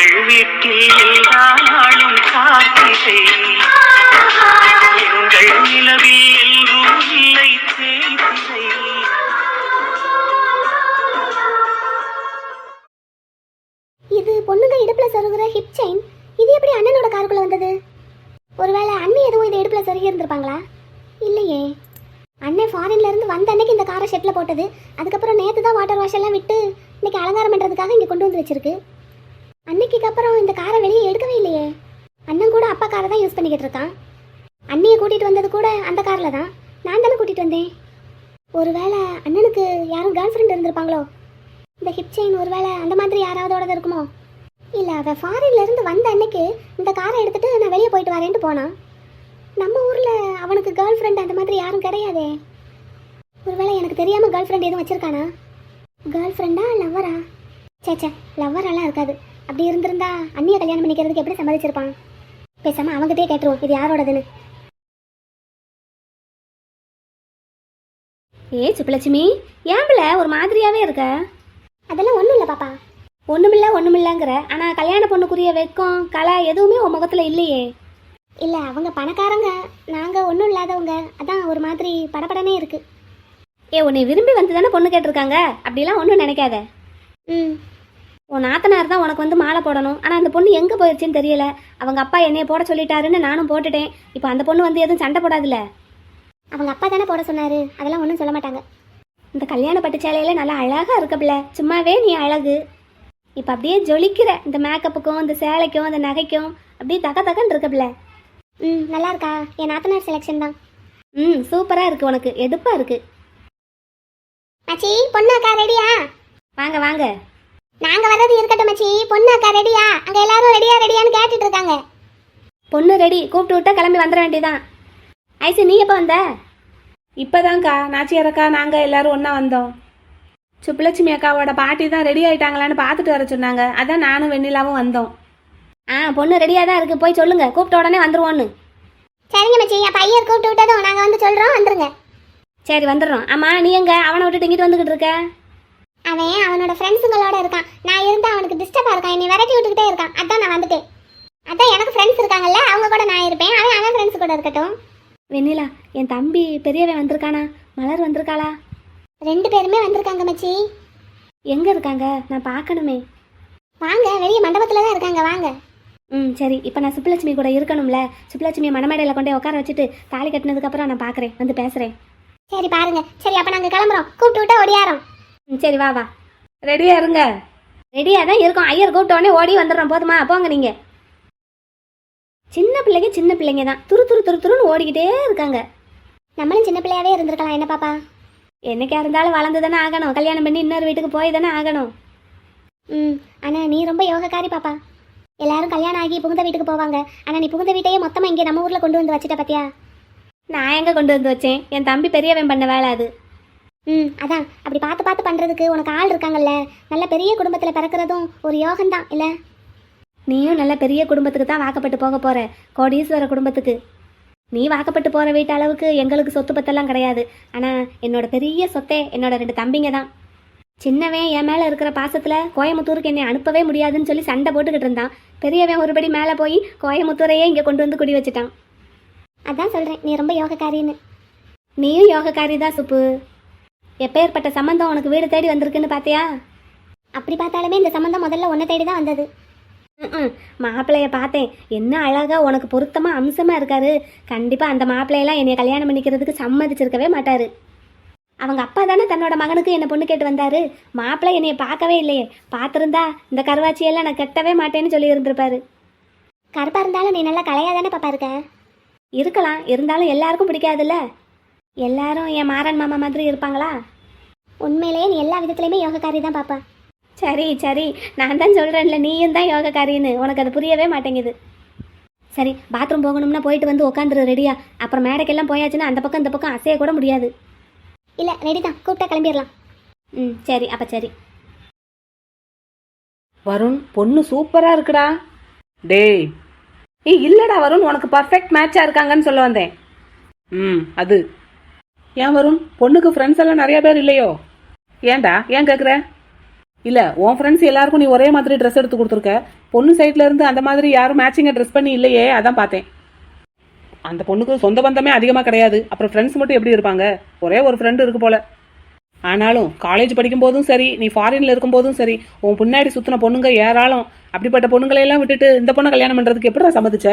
எங்கள் வீட்டில் எல்லா நாளும் காத்திரை, எங்கள் நிலவில் எல்லோரும் இல்லை தேய்திரை. இது பொண்ணுங்க இடுப்புல சொருகிற ஹிப் செயின். இது எப்படி அண்ணனோட காருக்குள்ள வந்தது? ஒருவேளை அண்ணி எதுவும் இதை இடுப்புல சொருகி இருந்திருப்பாங்களா? இல்லையே, அண்ணன் ஃபாரின்ல இருந்து வந்த அன்னைக்கு இந்த காரை ஷெட்ல போட்டது. அதுக்கப்புறம் நேற்று தான் வாட்டர் வாஷ் எல்லாம் விட்டு இன்னைக்கு அலங்காரம் பண்ணுறதுக்காக இங்கே கொண்டு வந்து வச்சிருக்கு. அன்னைக்கு அப்புறம் இந்த காரை வெளியே எடுக்கவே இல்லையே. அண்ணன் கூட அப்பா காரை தான் யூஸ் பண்ணிக்கிட்டு இருக்கான். அண்ணியை கூட்டிகிட்டு வந்தது கூட அந்த காரில் தான். நான் தானே கூட்டிகிட்டு வந்தேன். ஒருவேளை அண்ணனுக்கு யாரும் கேர்ள் ஃப்ரெண்ட் இருந்திருப்பாங்களோ? இந்த ஹிப் செயின் ஒருவேளை அந்த மாதிரி யாராவதோட இருக்குமோ? இல்லை, அவன் ஃபாரின்ல இருந்து வந்த அன்னைக்கு இந்த காரை எடுத்துகிட்டு நான் வெளியே போயிட்டு வரேன்ட்டு போனான். நம்ம ஊரில் அவனுக்கு கேர்ள் ஃப்ரெண்ட் அந்த மாதிரி யாரும் கிடையாதே. ஒருவேளை எனக்கு தெரியாமல் கேர்ள் ஃப்ரெண்ட் எதுவும் வச்சுருக்கானா? கேர்ள் ஃப்ரெண்டா லவ்வரா? சேச்சே, லவ்வரெல்லாம் இருக்காது. அப்படி இருந்திருந்தா அண்ணியை கல்யாணம் பண்ணிக்கிறதுக்கு எப்படி சம்மதிச்சிருப்பான்? பேசாமல் அவங்ககிட்டே கேட்டுருவோம் இது யாரோடதுன்னு. ஏ சுப்புலட்சுமி, ஏன் பிள்ளை ஒரு மாதிரியாவே இருக்க? அதெல்லாம் ஒன்றும் இல்லை பாப்பா. ஒண்ணுமில்லங்கிற, ஆனால் கல்யாண பொண்ணுக்குரிய வெக்கம் கலை எதுவுமே உன் முகத்தில் இல்லையே. இல்லை, அவங்க பணக்காரங்க, நாங்கள் ஒன்றும் இல்லாதவங்க. அதான் ஒரு மாதிரி படபடனே இருக்கு. ஏ, உன்னை விரும்பி வந்து தானே பொண்ணு கேட்டிருக்காங்க. அப்படிலாம் ஒன்றும் நினைக்காத. உன் நாத்தனார் தான் உனக்கு வந்து மாலை போடணும். ஆனால் அந்த பொண்ணு எங்கே போயிடுச்சுன்னு தெரியல. அவங்க அப்பா என்னைய போட சொல்லிட்டாருன்னு நானும் போட்டுட்டேன். இப்போ அந்த பொண்ணு வந்து எதுவும் சண்டை போடாதுல்ல? அவங்க அப்பா தானே போட சொன்னாரு, அதெல்லாம் ஒன்றும் சொல்ல மாட்டாங்க. இந்த கல்யாண பட்டு சேலையில நல்லா அழகாக இருக்க பிள்ளை, சும்மாவே நீ அழகு. இப்போ அப்படியே ஜொலிக்கிற இந்த மேக்கப்புக்கும் இந்த சேலைக்கும் இந்த நகைக்கும் அப்படியே தகன்னு இருக்க பிள்ளை. நல்லா இருக்கா? என் நாத்தனார் செலெக்ஷன் தான். சூப்பராக இருக்கு, உனக்கு எடுப்பாக இருக்கு. மச்சி, பொண்ணாக்கா ரெடியா? வாங்க வாங்க. நாங்க வர்றது இருக்கட்டும் மச்சி, பொண்ணாக்கா ரெடியா? அங்க எல்லாரும் ரெடியான்னு கேட்டுட்டு இருக்காங்க. பொண்ணு ரெடி, கூப்பிட்டு விட்டா கிளம்பி வந்துட வேண்டியதான். ஐசு, நீ எப்போ வந்த? இப்போதான்க்கா நாச்சியார் அக்கா நாங்கள் எல்லாரும் ஒன்றா வந்தோம். சுப்புலட்சுமி அக்காவோட பாட்டி தான் ரெடி ஆயிட்டாங்களான்னு பார்த்துட்டு வர சொன்னாங்க. அதான் நானும் வெண்ணிலாவும் வந்தோம். பொண்ணு ரெடியாக தான் இருக்கு, போய் சொல்லுங்க, கூப்பிட்ட உடனே வந்துருவோன்னு. சரிங்க மச்சி, என் பையன் கூப்பிட்டு விட்டதும் நாங்க வந்து சொல்றோம், வந்துருங்க. சரி, வந்துடுறோம். ஆமா, நீ எங்க அவனை விட்டுட்டு இங்கிட்டு வந்துகிட்டு இருக்க? அவன் அவனோட ஃப்ரெண்ட்ஸுங்களோட இருக்கான். நான் இருந்தா அவனுக்கு டிஸ்டர்பா இருக்கான், என்னை விரட்டி விட்டுக்கிட்டே இருக்கான். அதான் நான் வந்துட்டேன். அதான் எனக்கு ஃப்ரெண்ட்ஸ் இருக்காங்கல்ல, அவங்க கூட நான் இருப்பேன். அவன் ஃப்ரெண்ட்ஸ் கூட இருக்கட்டும். வெண்ணிலா, என் தம்பி பெரியவன் வந்திருக்கானா? மலர் வந்திருக்காளா? 2 பேருமே வந்திருக்காங்க மச்சி. எங்க இருக்காங்க? நான் பார்க்கணுமே. வாங்க, வெளியே மண்டபத்துல தான் இருக்காங்க, வாங்க. சரி. இப்போ நான் சுப்புலட்சுமி கூட இருக்கணும்ல. சுப்புலட்சுமியை மணமேடையில் கொண்டே உட்கார வச்சுட்டு தாலி கட்டினதுக்கப்புறம் நான் பார்க்குறேன், வந்து பேசுகிறேன். சரி பாருங்க. சரி, அப்போ நாங்கள் கிளம்புறோம். கூப்பிட்டு விட்டா ஓடியாரோம். சரி, வா வா. ரெடியாக இருங்க. ரெடியாக தான் இருக்கோம். ஐயர் கூப்பிட்ட உடனே ஓடி வந்துடுறோம். போதுமா? போங்க நீங்கள். சின்ன பிள்ளைங்க தான் துருன்னு ஓடிக்கிட்டே இருக்காங்க. நம்மளும் சின்ன பிள்ளையாவே இருந்திருக்கலாம் என்ன பாப்பா? என்னைக்கா இருந்தாலும் வளர்ந்து தானே ஆகணும். கல்யாணம் பண்ணி இன்னொரு வீட்டுக்கு போய் தானே ஆகணும். ஆனால் நீ ரொம்ப யோகக்காரி பாப்பா. எல்லாரும் கல்யாணம் ஆகி புகுந்த வீட்டுக்கு போவாங்க. ஆனால் நீ புகுந்த வீட்டையே மொத்தமாக இங்கே நம்ம ஊரில் கொண்டு வந்து வச்சுட்ட பத்தியா? நான் எங்கே கொண்டு வந்து வச்சேன்? என் தம்பி பெரியவன் பண்ண வேலை அது. அதான் அப்படி பார்த்து பண்ணுறதுக்கு உனக்கு ஆள் இருக்காங்கல்ல. நல்ல பெரிய குடும்பத்தில் பிறக்கிறதும் ஒரு யோகம்தான் இல்லை? நீயும் நல்ல பெரிய குடும்பத்துக்கு தான் வாக்கப்பட்டு போக போகிற, கோடீஸ்வர குடும்பத்துக்கு. நீ வாக்கப்பட்டு போகிற வீட்டு அளவுக்கு எங்களுக்கு சொத்து பத்தெல்லாம் கிடையாது. ஆனால் என்னோட பெரிய சொத்தே என்னோட 2 தம்பிங்க தான். சின்னவன் என் மேலே இருக்கிற பாசத்தில் கோயமுத்தூருக்கு என்னை அனுப்பவே முடியாதுன்னு சொல்லி சண்டை போட்டுக்கிட்டு இருந்தான். பெரியவன் ஒருபடி மேலே போய் கோயமுத்தூரையே இங்கே கொண்டு வந்து குடி வச்சுட்டான். அதான் சொல்கிறேன், நீ ரொம்ப யோகக்காரின்னு. நீயும் யோகக்காரி தான் சுப்பு. எப்பேற்பட்ட சம்மந்தம் உனக்கு வீடு தேடி வந்திருக்குன்னு பார்த்தியா? அப்படி பார்த்தாலுமே இந்த சம்மந்தம் முதல்ல உன்னை தேடி தான் வந்தது. மாப்பிள்ளைய பார்த்தேன், என்ன அழகா உனக்கு பொருத்தமாக அம்சமாக இருக்காரு. கண்டிப்பாக அந்த மாப்பிள்ளையெல்லாம் என்னை கல்யாணம் பண்ணிக்கிறதுக்கு சம்மதிச்சிருக்கவே மாட்டார். அவங்க அப்பா தானே தன்னோட மகனுக்கு என்னை பொண்ணு கேட்டு வந்தாரு. மாப்பிள்ளை என்னைய பார்க்கவே இல்லையே. பார்த்துருந்தா இந்த கருவாச்சியெல்லாம் நான் கட்டவே மாட்டேன்னு சொல்லி இருந்திருப்பாரு. கருப்பாக இருந்தாலும் நீ நல்லா கலையாக தானே பாப்பா இருக்க? இருக்கலாம், இருந்தாலும் எல்லாருக்கும் பிடிக்காதுல்ல. எல்லாரும் என் மாறன் மாமா மாதிரி இருப்பாங்களா? உண்மையிலேயே நீ எல்லா விதத்துலையுமே யோகக்காரி தான் பாப்பா. சரி, நான் தான் சொல்கிறேன்ல, நீயும் தான் யோகக்காரின்னு. உனக்கு அது புரியவே மாட்டேங்குது. சரி, பாத்ரூம் போகணும்னா போயிட்டு வந்து உட்காந்துரு ரெடியா. அப்புறம் மேடைக்கெல்லாம் போயாச்சுன்னா அந்த பக்கம் இந்த பக்கம் அசைய கூட முடியாது. இல்லை, ரெடி தான், கூப்பிட்டா கிளம்பிடலாம். சரி, அப்போ சரி. வருண், பொண்ணு சூப்பராக இருக்குடா. டேய், இல்லைடா வருண், உனக்கு பர்ஃபெக்ட் மேட்சாக இருக்காங்கன்னு சொல்ல வந்தேன். அது ஏன் வருண், பொண்ணுக்கு ஃப்ரெண்ட்ஸ் எல்லாம் நிறைய பேர் இல்லையோ? ஏன்டா, ஏன் கேட்குற? இல்லை, உன் ஃப்ரெண்ட்ஸ் எல்லாருக்கும் நீ ஒரே மாதிரி ட்ரெஸ் எடுத்து கொடுத்துருக்க. பொண்ணு சைட்ல இருந்து அந்த மாதிரி யாரும் மேட்சிங்கா ட்ரெஸ் பண்ணி இல்லையே, அதான் பார்த்தேன். அந்த பொண்ணுக்கு சொந்த பந்தமே அதிகமாக கிடையாது, அப்புறம் ஃப்ரெண்ட்ஸ் மட்டும் எப்படி இருப்பாங்க? ஒரே ஒரு ஃப்ரெண்டு இருக்கு போல. ஆனாலும் காலேஜ் படிக்கும் போதும் சரி, நீ ஃபாரின்ல இருக்கும் போதும் சரி, உன் பின்னாடி சுத்தின பொண்ணுங்க ஏராளம். அப்படிப்பட்ட பொண்ணுங்களையெல்லாம் விட்டுட்டு இந்த பொண்ணை கல்யாணம் பண்றதுக்கு எப்படிடா சம்மதிச்ச?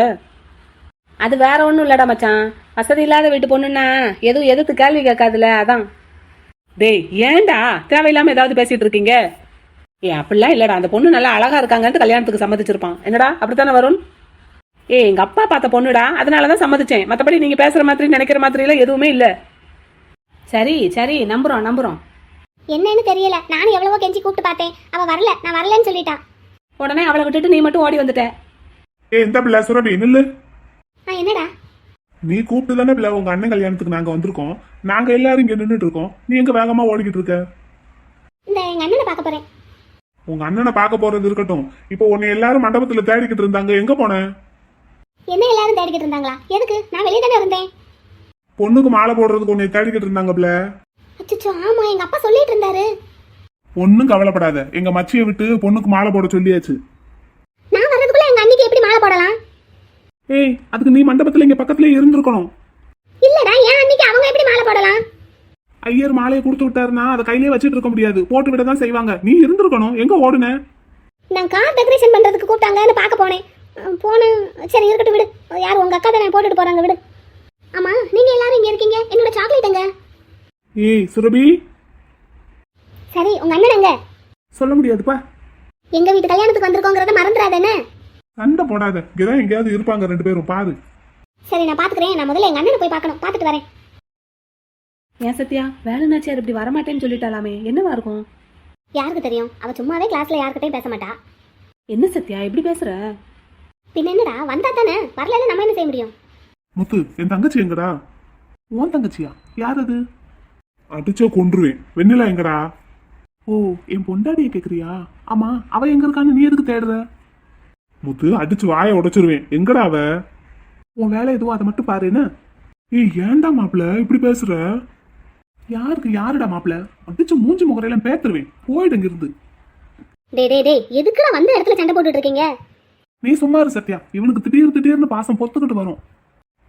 அது வேற ஒன்றும் இல்லடா மச்சான், வசதி இல்லாத வீட்டு பொண்ணுன்னா எதுவும் எதிர்த்து கேள்வி கேட்காதுல, அதான். டேய் ஏன்டா தேவையில்லாம ஏதாவது பேசிட்டு இருக்கீங்க? அப்படிலாம் இல்லடா, அந்த பொண்ணு நல்லா அழகா இருக்காங்கன்ட்டு கல்யாணத்துக்கு சம்மதிச்சிருப்பான். என்னடா அப்படித்தானே வரும்? எங்க அப்பா பார்த்த பொண்ணுடா, அதனாலதான் சம்மதிச்சேன். மற்றபடி நீங்க பேசுற மாதிரி நினைக்கிற மாதிரி எல்லாம் எதுவுமே இல்ல. சரி சரி, நம்புறோம். என்னன்னு தெரியல, நானும் எவ்வளவோ கெஞ்சி கூப்பிட்டு பார்த்தேன், அவ வரல, நான் வரலன்னு சொல்லிட்டா. உடனே அவளை விட்டுட்டு நீ மட்டும் ஓடி வந்துட்ட. இந்த பிள்ளை சுரபி நில்லு. என்னடா? நீ கூப்பிட்டு தானே பிள்ளை உங்க அண்ணன் கல்யாணத்துக்கு நாங்க வந்திருக்கோம். நாங்க எல்லாரும் இங்க நின்றுட்டு இருக்கோம். நீ எங்க வேகமா ஓடிக்கிட்டு இருக்க? இந்த எங்க அண்ணனை பார்க்க போறேன். உங்க அண்ணனை பார்க்க போறது இருக்கட்டும், இப்போ உன்னை எல்லாரும் மண்டபத்துல தேடிக்கிட்டு இருந்தாங்க, எங்க போன? என்ன எல்லாரும் தேடிக்கிட்டு இருந்தாங்களா? எதுக்கு? நான் வெளியே தானே இருந்தேன். பொண்ணுக்கு மாலை போடுறதுக்கு உன்னை தேடிக்கிட்டு இருந்தாங்க பிள்ளை. அச்சோ, ஆமா, எங்க அப்பா சொல்லிட்டு இருந்தாரு. ஒன்னும் கவலைப்படாத, எங்க மச்சியை விட்டு பொண்ணுக்கு மாலை போட சொல்லியாச்சு. நான் வர்றதுக்குள்ள எங்க அண்ணிக்கு எப்படி மாலை போடலாம்? ஏய், அதுக்கு நீ மண்டபத்துல இங்க பக்கத்துல இருந்திருக்கணும். இல்லடா, என் அண்ணிக்கு அவங்க எப்படி மாலை போடலாம்? ஐயர் மாலையை கொடுத்து விட்டாருன்னா அதை கையிலே வச்சிட்டு இருக்க முடியாது, போட்டு விட தான் செய்வாங்க. நீ இருந்திருக்கணும். எங்க ஓடுன? நான் கார் டெக்கரேஷன் பண்றதுக்கு கூப்பிட்டாங்கன்னு பார்க்க போனேன். போனேன். சரி இருக்கட்டும், விடு. யார் உங்க அக்கா தானே போட்டுட்டு போறாங்க, விடு. ஆமா, நீங்க எல்லாரும் இங்க இருக்கீங்க, என்னோட சாக்லேட் எங்க? ஏய் சுரபி. சரி, உங்க அண்ணன் எங்க? சொல்ல முடியாதுப்பா. எங்க வீட்டு கல்யாணத்துக்கு வந்திருக்கோங்கிறத மறந்துடாதேன்னு. சண்டை போடாத, இங்கதான் எங்கேயாவது இருப்பாங்க ரெண்டு பேரும், பாரு. சரி, நான் பாத்துக்கிறேன். நான் முதல்ல எங்க அண்ணனை போய் பார்க்கணும், பார்த்துட்டு வரேன். ஏன் சத்யா, வேலை நாச்சியார் இப்படி வரமாட்டேன்னு சொல்லிட்டாலாமே, என்னவா இருக்கும்? யாருக்கு தெரியும்? அவ சும்மாவே கிளாஸ்ல யார்கிட்டயும் பேச மாட்டா. என்ன சத்யா இப்படி பேசுற? பின்ன என்னடா, வந்தா தானே, வரல நம்ம என்ன செய்ய முடியும்? முத்து, என் தங்கச்சி எங்கடா? உன் தங்கச்சியா? யார் அது? அடிச்சோ கொன்றுவேன். வெண்ணிலா எங்கடா? ஓ, என் பொண்டாடிய கேக்குறியா? ஆமா, அவ எங்க இருக்கான்னு நீ எதுக்கு தேடுற? முத்து, அடிச்சு வாயை உடைச்சிருவேன். எங்கடா அவ? உன் வேலை எதுவும் அதை மட்டும் பாரு. என்ன? ஏய், ஏன்டா மாப்பிள்ள இப்படி பேசுற? யாருடா மாப்பிள்ள? அடிச்சு மூஞ்சி முகரையெல்லாம் பேத்துருவேன். போயிடுங்க இருந்து. டேய், எதுக்குடா வந்த இடத்துல சண்டை போட்டுட்டு இருக்கீங்க? நீ சும்மா இரு சத்யா. இவனுக்கு திடீர்னு பாசம் பொத்துக்கிட்டு வரும்.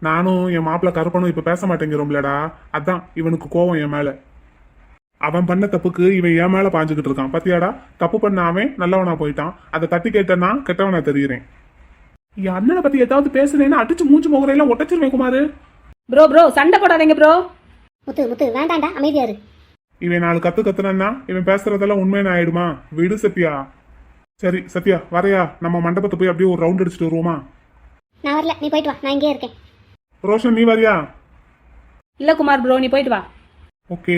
நானும் என் மாப்பிள்ள கருப்பனும் இப்ப பேச மாட்டேங்கிறோம்லடா, அதான் இவனுக்கு கோவம் என் மேல. அவன் பண்ண தப்புக்கு இவன் என் மேல பாஞ்சுக்கிட்டு இருக்கான். பத்தியாடா, தப்பு பண்ண அவன் நல்லவனா போயிட்டான். அதை தட்டி கேட்டனா கெட்டவனா தெரியுறேன். என் அண்ணனை பத்தி ஏதாவது பேசுறேன்னா அடிச்சு மூஞ்சி முகரையெல்லாம் ஒட்டச்சிருவேன் குமாரு. ப்ரோ சண்டை போடாதீங்க ப்ரோ. முத்து வேண்டாண்டா, அமைதியாரு. இவன் நாலு கத்துனா இவன் பேசுறதெல்லாம் உண்மையான ஆயிடுமா? விடு சத்யா. சரி சத்யா, வரையா? நம்ம மண்டபத்தை போய் அப்படியே ஒரு ரவுண்ட் அடிச்சுட்டு வருவோமா? நான் வரல, நீ போயிட்டு வா, நான் இங்கே இருக்கேன். ரோஷன், நீ வரியா? இல்ல குமார் ப்ரோ, நீ போயிட்டு வா. ஓகே.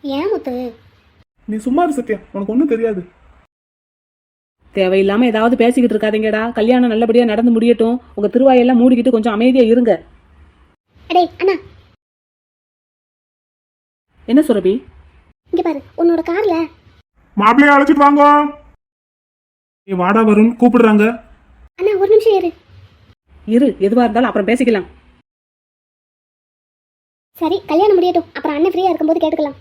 ஏன் முத்து? நீ சும்மா இரு சத்யா, உனக்கு ஒன்றும் தெரியாது. தேவையில்லாம ஏதாவது பேசிக்கிட்டு இருக்காதீங்கடா. கல்யாணம் நல்லபடியா நடந்து முடியட்டும். உங்க திருவாயெல்லாம் மூடிக்கிட்டு கொஞ்சம் அமைதியா இருங்க. அடே அண்ணா, என்ன சுரபி? இங்க பாரு, உன்னோட கார்ல. மாப்பிள்ளைய அழைச்சிட்டு வாங்க. நீ வாடா வருண் கூப்பிடுறாங்க. அண்ணா ஒரு நிமிஷம் இரு, எதுவா இருந்தாலும் அப்புறம் பேசிக்கலாம். சரி, கல்யாணம் முடியட்டும், அப்புறம் அண்ணன் ஃப்ரீயா இருக்கும்போது கேட்டுக்கலாம்.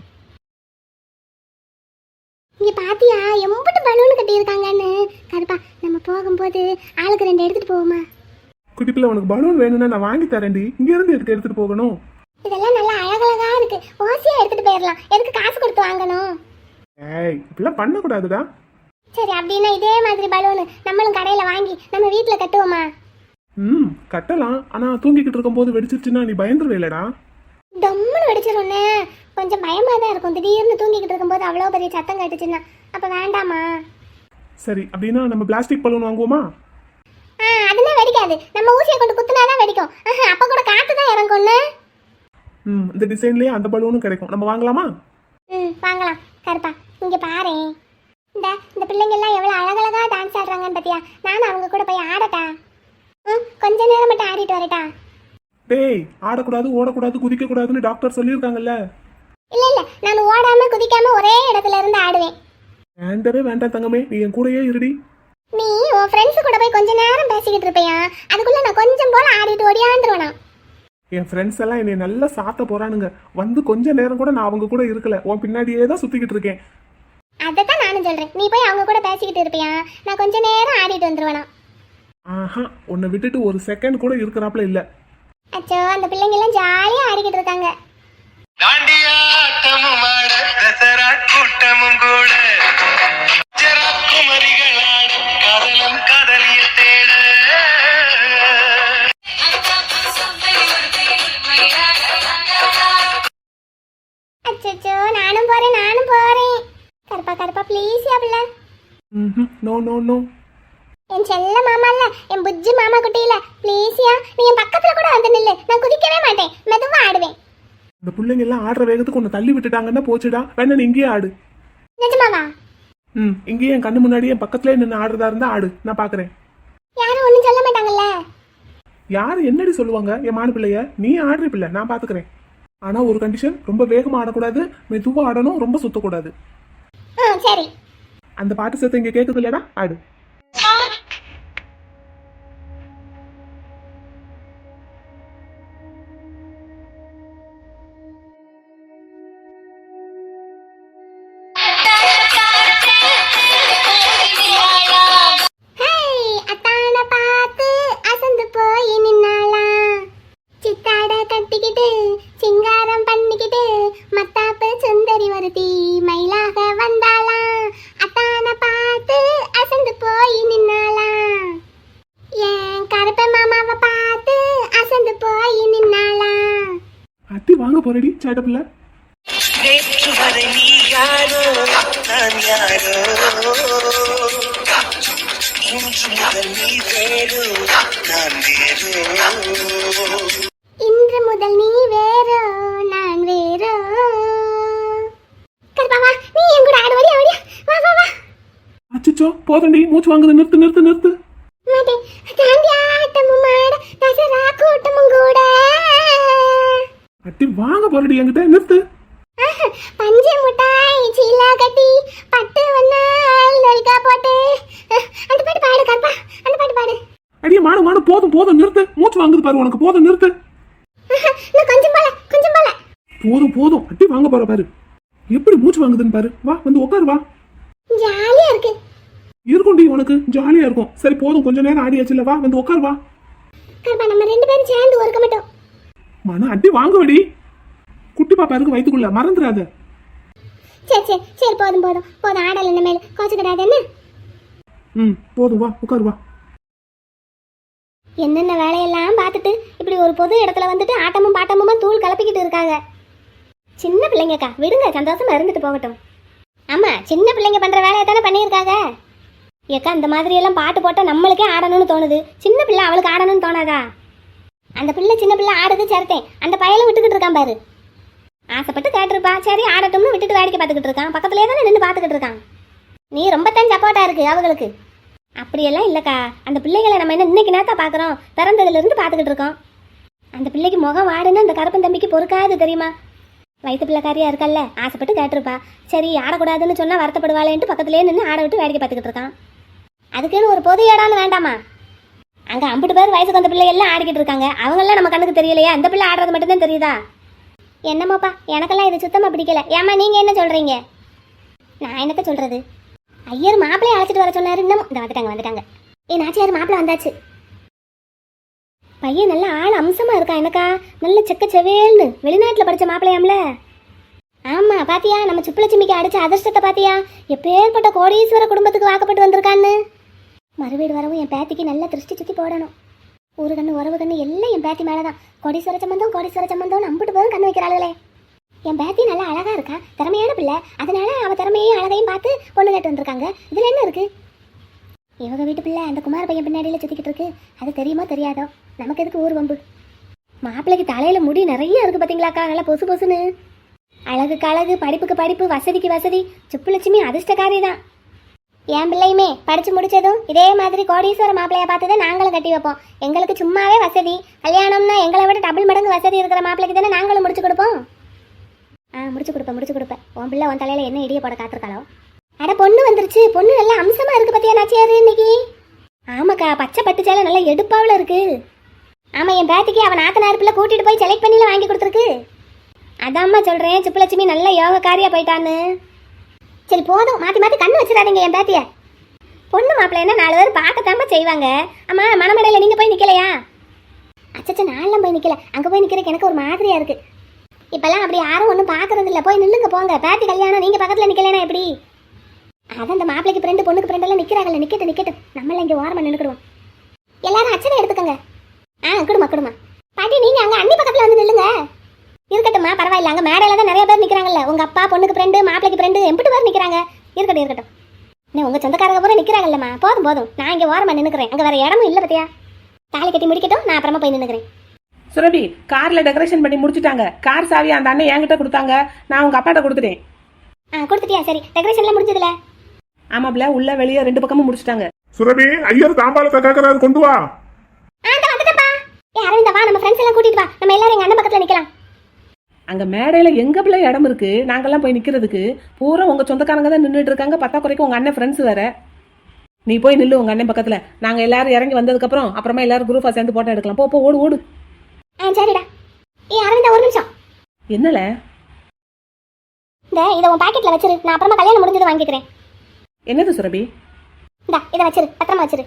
இங்க பாத்தியா எம்பட்டு பலூன் கட்டி இருக்காங்கன்னு? கருப்பா, நம்ம போகும்போது ஆளுக்கு 2 எடுத்துட்டு போவோமா? குட்டிப்பிள்ள, உனக்கு பலூன் வேணும்னா நான் வாங்கி தரேன்டி. இங்க இருந்து எதுக்கு எடுத்துட்டு போகணும்? இதெல்லாம் நல்லா அழகழகா இருக்கு, ஓசியா எடுத்துட்டு போயிடலாம். எதுக்கு காசு கொடுத்து வாங்கணும்? ஏய், இப்படிலாம் பண்ணக்கூடாதுடா. சரி, அப்படின்னா இதே மாதிரி பலூன் நம்மளும் கடையில வாங்கி நம்ம வீட்டுல கட்டுவோமா? கட்டலாம். ஆனா தூங்கிக்கிட்டு இருக்கும் போது வெடிச்சிருச்சுன்னா நீ பயந்துருவேலடா. டம்முன்னு வெடிச்சிரும்னு கொஞ்சம் பயமா தான் இருக்கும். திடீர்னு தூங்கிக்கிட்டு இருக்கும்போது அவ்வளோ பெரிய சத்தம் கேட்டுச்சுன்னா அப்ப வேண்டாமா? சரி, அப்படின்னா நம்ம பிளாஸ்டிக் பலூன் வாங்குவோமா? அதெல்லாம் வெடிக்காது, நம்ம ஊசியை கொண்டு குத்துனாதான் வெடிக்கும். அப்ப கூட காத்து தான் இறங்கும்னு. இந்த டிசைன்லயே அந்த பலூனும் கிடைக்கும், நம்ம வாங்கலாமா? வாங்கலாம். கருப்பா, இங்க பாரு, இந்த பிள்ளைங்க எல்லாம் எவ்வளவு அழகழகா டான்ஸ் ஆடுறாங்கன்னு பத்தியா? நானும் அவங்க கூட போய் ஆடட்டா? கொஞ்ச நேரம் மட்டும் ஆடிட்டு வரட்டா? டேய், ஆடக்கூடாது, ஓடக்கூடாது, குதிக்க கூடாதுன்னு டாக்டர் சொல்லியிருக்காங்கல்ல. இல்ல, நான் ஓடாம குதிக்காம ஒரே இடத்துல இருந்து ஆடுவேன். வேண்டவே வேண்டாம் தங்கமே, நீ என் கூடயே இருடி. நீ உன் ஃப்ரெண்ட்ஸ் கூட போய் கொஞ்ச நேரம் பேசிக்கிட்டு இருப்பியா? அதுக்குள்ள நான் கொஞ்சம் போல ஆடிட்டு ஓடியாந்துருவேனா? என் ஃப்ரெண்ட்ஸ் எல்லாம் என்னை நல்லா சாத்த போறானுங்க. வந்து கொஞ்ச நேரம் கூட நான் அவங்க கூட இருக்கல, உன் பின்னாடியே தான் சுத்திக்கிட்டு இருக்கேன். அதைத்தான் நானும் சொல்றேன். நீ போய் அவங்க கூட பேசிக்கிட்டு இருப்பியா, நான் கொஞ்ச நேரம் ஆடிட்டு வந்துருவேனா. ஆஹா, உன்னை விட்டுட்டு ஒரு செகண்ட் கூட இருக்கிறாப்ல இல்ல. அச்சோ, அந்த பிள்ளைங்க எல்லாம் ஜாலியா ஆடிக்கிட்டு இருக்காங்க. தாண்டியாட்டமும் ஆட தசரா கூட்டமும் கூட குமரிகளாட காதலும் காதலிய தேட அச்சோ, நானும் போறேன் நானும் போறேன். கருப்பா கருப்பா ப்ளீஸ் யா பிள்ளை. No no no. என் செல்ல மாமா இல்ல, என் புஜ்ஜி மாமா குட்டியில ப்ளீஸ் யா, நீ என் பக்கத்துல கூட வந்து நில்லு. நான் குதிக்கவே மாட்டேன், மெதுவா ஆடுவேன். இந்த பிள்ளைங்க எல்லாம் ஆடுற வேகத்துக்கு உன்னை தள்ளி விட்டுட்டாங்கன்னா போச்சுடா. வேணா நீ இங்கேயே ஆடு. நிஜமாவா? இங்கேயே என் கண்ணு முன்னாடி என் பக்கத்துலயே நின்று ஆடுறதா இருந்தா ஆடு, நான் பாக்குறேன். யாரும் ஒண்ணும் சொல்ல மாட்டாங்கல்ல? யாரு என்னடி சொல்லுவாங்க? என் மாடு பிள்ளைய நீ ஆடுற பிள்ளை, நான் பாத்துக்கிறேன். ஆனா ஒரு கண்டிஷன், ரொம்ப வேகமா ஆடக்கூடாது, மெதுவா ஆடணும், ரொம்ப சுத்தக்கூடாது. சரி. அந்த பாட்டு சேர்த்து இங்க கேக்குது இல்லடா, ஆடு. சிங்காரம் பண்ணிக்கிட்டு மத்தாப்பு சுந்தரி வருத்தி மயிலாக வந்தாளாம். அத்தான பார்த்து அசந்து போய் நின்னாளாம். என் கருப்ப மாமாவை பார்த்து அசந்து போய் நின்னாளாம். அத்தி வாங்க போறடி சேட்ட பிள்ளை. நேற்று வரை நீ யாரோ நான் யாரோ இன்று முதல் நீ வேறோ நான் வேறோ. இன்று முதல் நீ வேறோ நான் வேறோ. கருப்பாவா, நீ என் கூட ஆடு. வடியா வடியா, வா வா வா. அச்சோ போதண்டி, மூச்சு வாங்குது, நிறுத்து நிறுத்து நிறுத்து. மாட்டேன். தாண்டி ஆட்டமும் ஆட தசரா கூட்டமும் கூட. அட்டி வாங்க போறடி என்கிட்ட, நிறுத்து. பஞ்சு முட்டாய் சீலா கட்டி பட்டு வண்ணால் நல்கா போட்டு அந்த பாட்டு பாடு கருப்பா, அந்த பாட்டு பாடு. அடியே மாடு மாடு, போதும் போதும் நிறுத்து. மூச்சு வாங்குது பாரு உனக்கு, போதும் நிறுத்து. இன்னும் கொஞ்சம் போல, கொஞ்சம் போல. போதும் போதும், அட்டி வாங்க போற பாரு. எப்படி மூச்சு வாங்குதுன்னு பாரு. வா வந்து உட்காரு வா. ஜாலியா இருக்கு. இருக்கும்டி உனக்கு, ஜாலியா இருக்கும். சரி போதும், கொஞ்ச நேரம் ஆடியாச்சுல, வா வந்து உட்காரு வா. கருப்பா, நம்ம ரெண்டு பேரும் சேர்ந்து ஒர்க்க மாட்டோம். மன அட்டி வாங்க வடி. குட்டி பாப்பா இருக்கு வயிற்றுக்குள்ள, மறந்துடாத. சரி சரி சரி, போதும் போதும் போதும், ஆடல என்ன மேல கோச்சுக்கிடாது என்ன. போதும், வா உட்காரு வா. என்னென்ன வேலையெல்லாம் பார்த்துட்டு இப்படி ஒரு பொது இடத்துல வந்துட்டு ஆட்டமும் பாட்டமுமா தூள் கலப்பிக்கிட்டு இருக்காங்க. சின்ன பிள்ளைங்கக்கா, விடுங்க, சந்தோஷமா இருந்துட்டு போகட்டும். ஆமா, சின்ன பிள்ளைங்க பண்ற வேலையை தானே பண்ணியிருக்காங்க. ஏக்கா, இந்த மாதிரி எல்லாம் பாட்டு போட்டால் நம்மளுக்கே ஆடணும்னு தோணுது. சின்ன பிள்ளை அவளுக்கு ஆடணும்னு தோணாதா? அந்த பிள்ளை சின்ன பிள்ளை ஆடுது சேர்த்தேன், அந்த பையலும் விட்டுக்கிட்டு இருக்கான் பாரு. ஆசைப்பட்டு கேட்டிருப்பா, சரி ஆடட்டும்னு விட்டுட்டு வேடிக்கை பார்த்துக்கிட்டு இருக்கான். பக்கத்துலேயே தானே நின்று பார்த்துக்கிட்டு இருக்கான். நீ ரொம்ப தான் சப்போர்ட்டா இருக்கு அவங்களுக்கு. அப்படியெல்லாம் இல்லைக்கா, அந்த பிள்ளைகளை நம்ம என்ன இன்னைக்கு நேரத்தை பார்க்குறோம், பிறந்ததுலேருந்து பார்த்துக்கிட்டு இருக்கோம். அந்த பிள்ளைக்கு முகம் வாடுன்னு அந்த கருப்பன் தம்பிக்கு பொறுக்காது தெரியுமா. வயிற்று பிள்ளைக்காரியா இருக்கல்ல, ஆசைப்பட்டு கேட்டிருப்பா. சரி ஆடக்கூடாதுன்னு சொன்னால் வருத்தப்படுவாளேன்ட்டு பக்கத்துலேயே நின்று ஆட விட்டு வேடிக்கை பார்த்துக்கிட்டு இருக்கான். அதுக்குன்னு ஒரு பொது இடம்னு வேண்டாமா? அங்கே 50 பேர் வயசுக்கு வந்த பிள்ளை எல்லாம் ஆடிக்கிட்டு இருக்காங்க. அவங்கெல்லாம் நம்ம கண்ணுக்கு தெரியலையா? அந்த பிள்ளை ஆடுறது மட்டும்தான் தெரியுதா? என்னம்மாப்பா, எனக்கெல்லாம் இது சுத்தமாக பிடிக்கல. ஏம்மா நீங்கள் என்ன சொல்கிறீங்க? நான் என்னத்த சொல்கிறது? ஐயர் மாப்பிள்ளையை அழைச்சிட்டு வர சொன்னார். இன்னமும் இந்த வந்துட்டாங்க. நாச்சியார் மாப்பிள்ளை வந்தாச்சு. பையன் நல்ல ஆள் அம்சமாக இருக்கான். எனக்கா நல்ல செக்க செவேல்னு வெளிநாட்டில் படித்த மாப்பிள்ளையாம்ல. ஆமாம், பாத்தியா நம்ம சுப்புலட்சுமிக்கு அடித்த அதிர்ஷ்டத்தை பாத்தியா? எப்பேற்பட்ட கோடீஸ்வர குடும்பத்துக்கு வாக்கப்பட்டு வந்திருக்கான்னு. மறுவீடு வரவும் என் பேத்திக்கு நல்லா திருஷ்டி சுற்றி போடணும். ஒரு கண்ணு உறவு கண்ணு எல்லாம் என் பேத்தி மேலே தான். கோடீஸ்வர சம்பந்தம் நம்பிட்டு போதும் கண்ணு வைக்கிறாளே. என் பேத்தி நல்லா அழகாக இருக்கா, திறமையான பிள்ளை. அதனால அவள் திறமையும் அழகையும் பார்த்து பொண்ணு கேட்டு வந்திருக்காங்க. இதில் என்ன இருக்குது? இவங்க வீட்டு பிள்ளை அந்த குமார் பையன் பின்னாடியில் சுற்றிக்கிட்டு இருக்கு. அது தெரியுமோ தெரியாதோ, நமக்கு எதுக்கு ஊர் வம்பு. மாப்பிள்ளைக்கு தலையில் முடி நிறைய இருக்குது பார்த்தீங்களாக்கா, நல்லா பொசு பொசுன்னு. அழகுக்கு அழகு, படிப்புக்கு படிப்பு, வசதிக்கு வசதி. சுப்புலட்சுமி அதிர்ஷ்டக்காரி தான். என் பிள்ளையுமே படித்து முடித்ததும் இதே மாதிரி கோடீஸ்வர மாப்பிள்ளையை பார்த்து தான் நாங்களும் கட்டி வைப்போம். எங்களுக்கு சும்மாவே வசதி. கல்யாணம்னா எங்களை விட டபுள் மடங்கு வசதி இருக்கிற மாப்பிள்ளைக்கு தானே நாங்களும் முடிச்சு கொடுப்போம். முடிச்சு கொடுப்பேன். உன் பிள்ளை உன் தலையில் என்ன இடியை போட காத்திருக்காளோ? அட பொண்ணு வந்துருச்சு. பொண்ணு நல்லா அம்சமாக இருக்குது பார்த்தியா நாச்சியாரு இன்னைக்கு? ஆமாக்கா, பச்சை பட்டு சேலை நல்லா எடுப்பாவில் இருக்குது. ஆமாம், என் பேத்திக்கு அவன் நாத்தனார் பிள்ளை கூட்டிகிட்டு போய் செலக்ட் பண்ணியில் வாங்கி கொடுத்துருக்கு. அதாம்மா சொல்கிறேன், சுப்புலட்சுமி நல்ல யோகக்காரியாக போயிட்டான்னு. சரி போதும், மாத்தி மாத்தி கண்ணு வச்சிடாதீங்க என் பேத்திய. பொண்ணு மாப்பிள்ளை என்ன 4 பேர் பார்க்கத்தாம செய்வாங்க. அம்மா மணமடையில நீங்க போய் நிக்கலையா? அச்சச்ச, நான்லாம் போய் நிக்கல. அங்க போய் நிக்கிறதுக்கு எனக்கு ஒரு மாதிரியா இருக்கு. இப்பெல்லாம் அப்படி யாரும் ஒன்றும் பார்க்கறது இல்லை. போய் நில்லுங்க போங்க. பேத்தி கல்யாணம், நீங்க பக்கத்துல நிக்கலைனா எப்படி? அதான் இந்த மாப்பிளைக்கு ஃப்ரெண்டு பொண்ணுக்கு ஃப்ரெண்ட் எல்லாம் நிக்கிறாங்கல்ல, நிக்கட்டும். நம்மள இங்க ஓரமா நின்னுக்கிடுவோம். எல்லாரும் அச்சனை எடுத்துக்கங்க. குடுமா பாட்டி, நீங்க அங்க அண்ணி பக்கத்துல வந்து நில்லுங்க. இருக்கட்டும்மா, பரவாயில்ல. அங்க மேடையில தான் நிறைய பேர் நிக்கிறாங்கல்ல. உங்க அப்பா பொண்ணுக்கு ஃப்ரெண்டு, மாப்பிளைக்கு ஃப்ரெண்டு, எம்பிட்டு பேர் நிக்கிறாங்க. இருக்கட்டும். உங்க சொந்தக்காரங்க பூரா நிக்கிறாங்கல்லம்மா. போதும். நான் இங்க ஓரமா நின்னுக்கிறேன். அங்க வேற இடமும் இல்ல பத்தியா. தாலி கட்டி முடிக்கட்டும், நான் அப்புறமா போய் நின்னுக்கிறேன். சுரபி, கார்ல டெக்கரேஷன் பண்ணி முடிச்சிட்டாங்க. கார் சாவி அந்த அண்ணன் என்கிட்ட கொடுத்தாங்க. நான் உங்க அப்பாட்ட கொடுத்துட்டேன். கொடுத்துட்டியா? சரி, டெக்கரேஷன்லாம் முடிஞ்சதுல? ஆமாப்ல, உள்ள வெளியே 2 பக்கமும் முடிச்சிட்டாங்க. சுரபி, ஐயர் தாம்பாளத்தை கேட்கறாரு, கொண்டு வா. வந்துட்டப்பா. அரவிந்தா, வா, நம்ம ஃப்ரெண்ட்ஸ் எல்லாம் கூட்டிட்டு வா. நம்ம எல்லாரும் எங்க அண்ணன் பக்கத்துல நிக்கலாம். அங்க மேடையில எங்க பிள்ளை இடம் இருக்கு, நாங்கெல்லாம் போய் நிக்கிறதுக்கு. பூரா உங்க சொந்தக்காரங்க தான் நின்றுட்டு இருக்காங்க. பத்தாக்குறைக்கு உங்க அண்ணன் ஃப்ரெண்ட்ஸ் வேற. நீ போய் நில்லு உங்க அண்ணன் பக்கத்துல. நாங்க எல்லாரும் இறங்கி வந்ததுக்கு அப்புறமா எல்லாரும் குரூப்பா சேர்ந்து போட்டோ எடுக்கலாம். போ ஓடு. சரிடா. அரவிந்தா, ஒரு நிமிஷம். என்னல? இதை உன் பாக்கெட்ல வச்சிரு. நான் அப்புறமா கல்யாணம் முடிஞ்சது வாங்கிக்கிறேன். என்னது சுரபி? இதை வச்சிரு, பத்திரமா வச்சிரு.